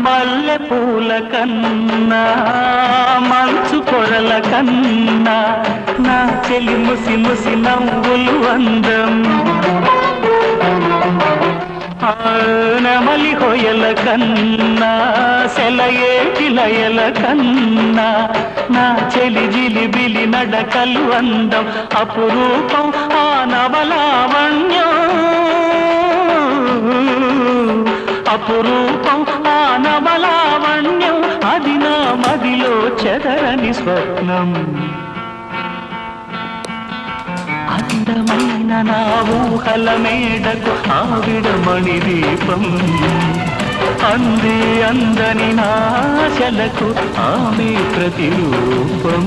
మల్లె పూల కన్నా మంచు పొరల కన్నా నా చెలి ముసి ముసి నవ్వులు అందం నెమలి హొయల కన్నా సెలయేటి లయల కన్నా నా చెలి జిలిబిలి నడకలు అందం అపురూపం ఆ నవలావణ్యం అపురూపం ఆ నవలావణ్యం అది నా మదిలో చెదరని స్వప్నం అందమైన నా ఊహల మేడకు ఆవిడమణి దీపం అంది అందని నాశలకు ఆమె ప్రతిరూపం